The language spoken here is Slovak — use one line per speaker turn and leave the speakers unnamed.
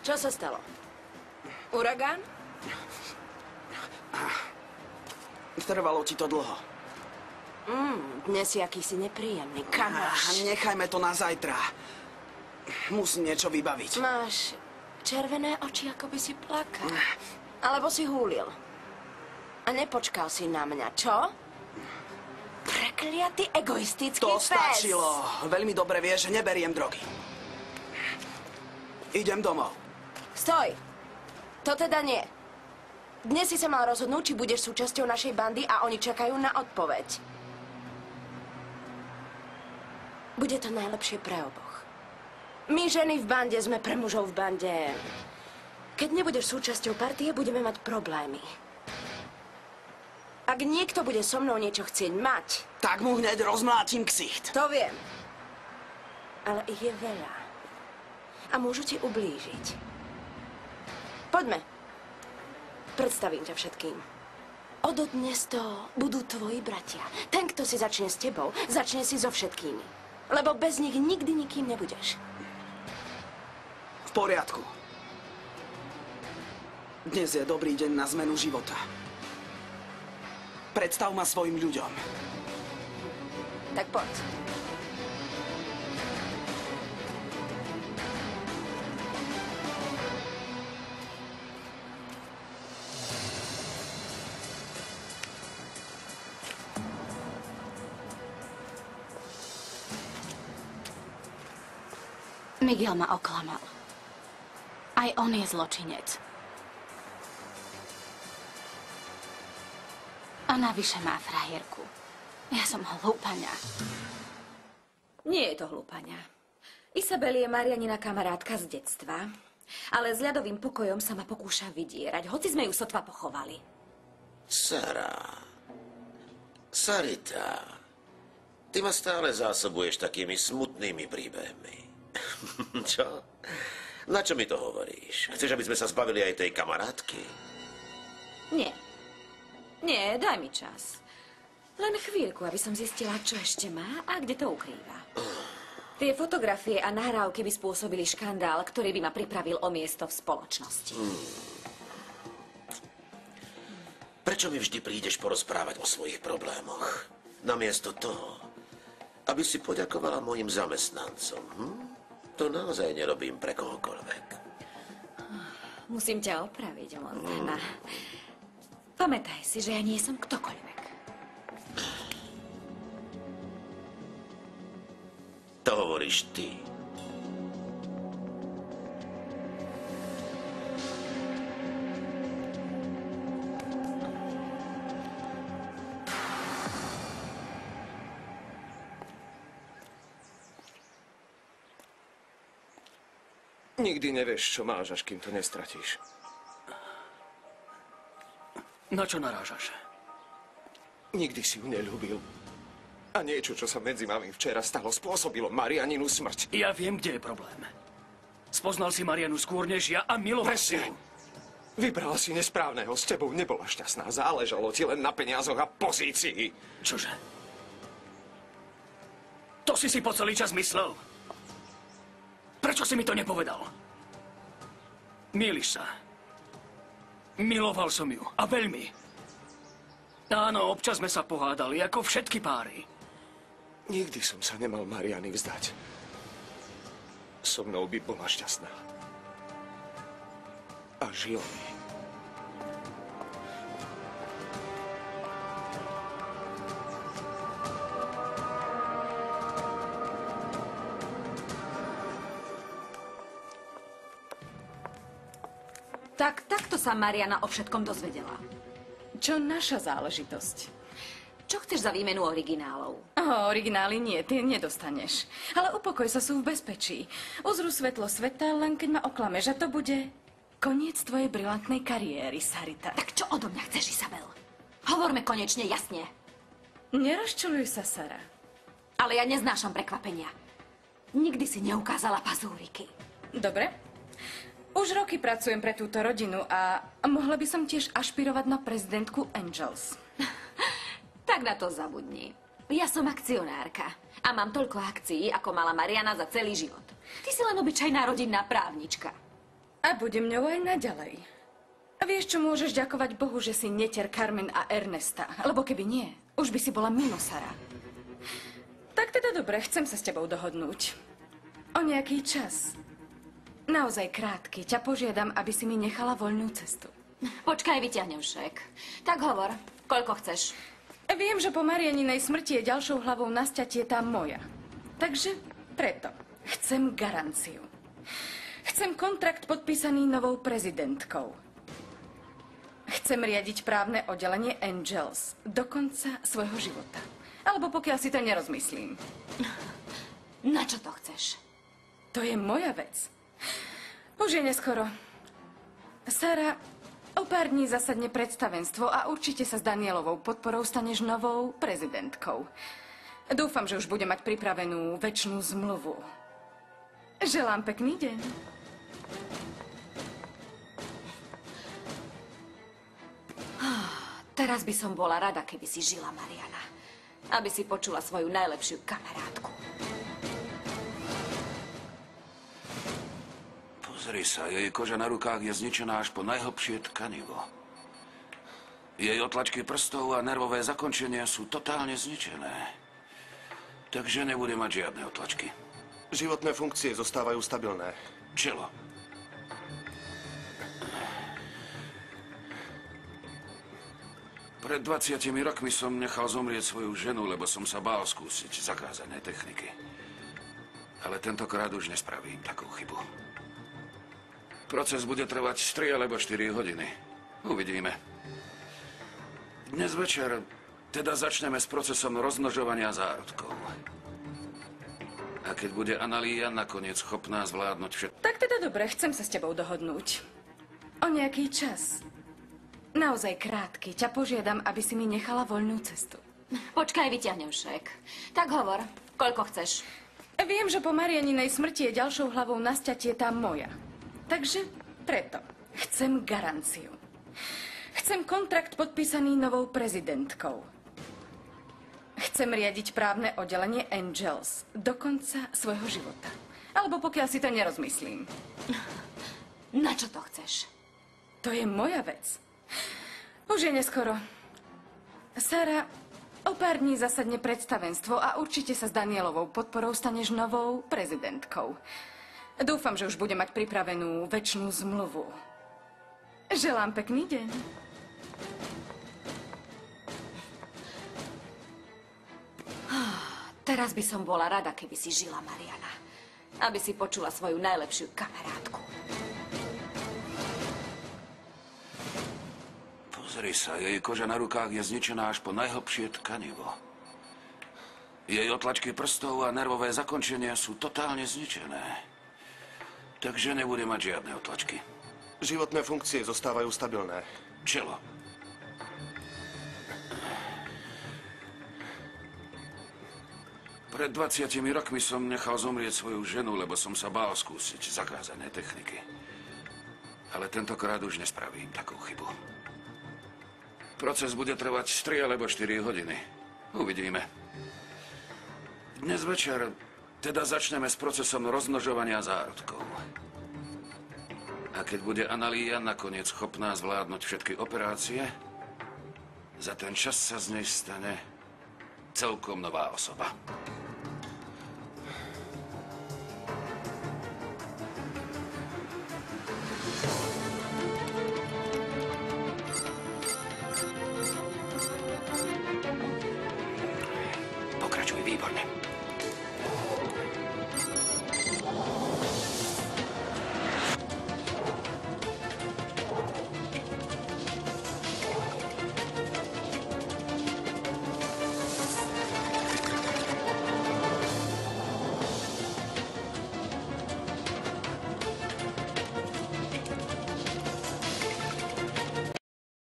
Čo sa stalo? Uragán?
Trvalo ti to dlho.
Dnes si akýsi nepríjemný kamoš.
Nechajme to na zajtra. Musím niečo vybaviť.
Máš červené oči, ako by si plakal. Alebo si húlil. A nepočkal si na mňa, čo? Prekliatý egoistický
To
pes.
stačilo. Veľmi dobre vieš, že neberiem drogy. Idem domov.
Stoj. To teda nie. Dnes si sa mal rozhodnúť, či budeš súčasťou našej bandy a oni čakajú na odpoveď. Bude to najlepšie pre oboch. My ženy v bande sme pre mužov v bande. Keď nebudeš súčasťou partie, budeme mať problémy. Ak niekto bude so mnou niečo chcieť mať...
Tak mu hneď rozmlátim ksicht.
To viem. Ale ich je veľa. A môžu ti ublížiť. Poďme. Predstavím ťa všetkým. Ododnes to budú tvoji bratia. Ten, kto si začne s tebou, začne si so všetkými. Lebo bez nich nikdy nikým nebudeš.
V poriadku. Dnes je dobrý deň na zmenu života. Predstav ma svojim ľuďom.
Tak poď.
Miguel ma oklamal. Aj on je zločinec. A navyše má frajerku. Ja som hlúpaňa.
Nie je to hlúpaňa. Isabel je Marianina kamarátka z detstva, ale s ľadovým pokojom sa ma pokúša vydierať, hoci sme ju sotva pochovali.
Sarita, ty ma stále zásobuješ takými smutnými príbehmi. Čo? Na čo mi to hovoríš? Chceš, aby sme sa zbavili aj tej kamarátky?
Nie. Nie, daj mi čas. Len chvíľku, aby som zistila, čo ešte má a kde to ukrýva. Tie fotografie a nahrávky by spôsobili škandál, ktorý by ma pripravil o miesto v spoločnosti.
Prečo mi vždy prídeš porozprávať o svojich problémoch? Namiesto toho, aby si poďakovala mojim zamestnancom. To naozaj nerobím pre kohokoľvek.
Musím ťa opraviť, Montana. Pamätaj si, že ja nie som ktokoľvek.
To hovoríš ty.
Nikdy nevieš, čo máš, až kým to nestratíš.
Na čo narážaš?
Nikdy si ju neľúbil. A niečo, čo sa medzi vami včera stalo, spôsobilo Marianinu smrť.
Ja viem, kde je problém. Spoznal si Marianu skôr než ja a miloval si ju.
Vybrala si nesprávneho, s tebou nebola šťastná. Záležalo ti len na peniazoch a pozícii.
Čože? To si po celý čas myslel? Prečo si mi to nepovedal? Mýliš sa. Miloval som ju. A veľmi. Áno, občas sme sa pohádali, ako všetky páry.
Nikdy som sa nemal Mariany vzdať. So mnou by bola šťastná. A žil mi.
Tak takto sa Mariana o všetkom dozvedela.
Čo naša záležitosť?
Čo chceš za výmenu originálov?
Originály nie, ty nedostaneš. Ale upokoj sa, sú v bezpečí. Uzrú svetlo sveta, len keď ma oklameš, a to bude koniec tvojej brilantnej kariéry, Sarita.
Tak čo odo mňa chceš, Isabel? Hovorme konečne jasne.
Nerozčuluj sa, Sara.
Ale ja neznášam prekvapenia. Nikdy si neukázala pazúriky.
Dobre. Už roky pracujem pre túto rodinu a mohla by som tiež ašpirovať na prezidentku Angels.
Tak na to zabudni. Ja som akcionárka a mám toľko akcií, ako mala Mariana za celý život. Ty si len obyčajná rodinná právnička.
A budem ňou aj naďalej. A vieš, čo môžeš ďakovať Bohu, že si netier Carmen a Ernesta? Lebo keby nie, už by si bola mimo Sara. Tak teda dobre, chcem sa s tebou dohodnúť. O nejaký čas. Naozaj krátky. Ťa požiadam, aby si mi nechala voľnú cestu.
Počkaj, vyťahnem šek. Tak hovor, koľko chceš?
Viem, že po Marianinej smrti je ďalšou hlavou na sťatie tá moja. Takže preto chcem garanciu. Chcem kontrakt podpísaný novou prezidentkou. Chcem riadiť právne oddelenie Angels do konca svojho života. Alebo pokiaľ si to nerozmyslím.
Na čo to chceš?
To je moja vec. Už je neskoro. Sara, o pár dní zasadne predstavenstvo a určite sa s Danielovou podporou staneš novou prezidentkou. Dúfam, že už bude mať pripravenú večnú zmluvu. Želám pekný deň.
Teraz by som bola rada, keby si žila, Mariana. Aby si počula svoju najlepšiu kamarátku.
Pozri sa, jej koža na rukách je zničená až po najhlbšie tkanivo. Jej otlačky prstov a nervové zakončenia sú totálne zničené. Takže nebude mať žiadne otlačky.
Životné funkcie zostávajú stabilné.
Čelo. Pred 20 rokmi som nechal zomrieť svoju ženu, lebo som sa bál skúsiť zakázané techniky. Ale tentokrát už nespravím takú chybu. Proces bude trvať 3 alebo 4 hodiny. Uvidíme. Dnes večer teda začneme s procesom rozmnožovania zárodkov. A keď bude Analia nakoniec schopná zvládnuť všetko...
Tak teda dobre, chcem sa s tebou dohodnúť. O nejaký čas. Naozaj krátky. Ťa požiadam, aby si mi nechala voľnú cestu.
Počkaj, vyťahnem šek. Tak hovor, koľko chceš?
Viem, že po Marianinej smrti je ďalšou hlavou na sťatie tá moja. Takže preto chcem garanciu. Chcem kontrakt podpísaný novou prezidentkou. Chcem riadiť právne oddelenie Angels do konca svojho života. Alebo pokiaľ si to nerozmyslím.
Na čo to chceš?
To je moja vec. Už je neskoro. Sara, o pár dní zasadne predstavenstvo a určite sa s Danielovou podporou staneš novou prezidentkou. Dúfam, že už bude mať pripravenú večnú zmluvu. Želám pekný deň.
Teraz by som bola rada, keby si žila, Mariana. Aby si počula svoju najlepšiu kamarátku.
Pozri sa, jej koža na rukách je zničená až po najhlbšie tkanivo. Jej otlačky prstov a nervové zakončenia sú totálne zničené. Takže nebude mať žiadne otlačky.
Životné funkcie zostávajú stabilné.
Čelo. Pred 20 rokmi som nechal zomrieť svoju ženu, lebo som sa bál skúsiť zakázané techniky. Ale tentokrát už nespravím takú chybu. Proces bude trvať 3 alebo 4 hodiny. Uvidíme. Dnes večer teda začneme s procesom rozmnožovania zárodkov. A keď bude Analia nakoniec schopná zvládnuť všetky operácie, za ten čas sa z nej stane celkom nová osoba.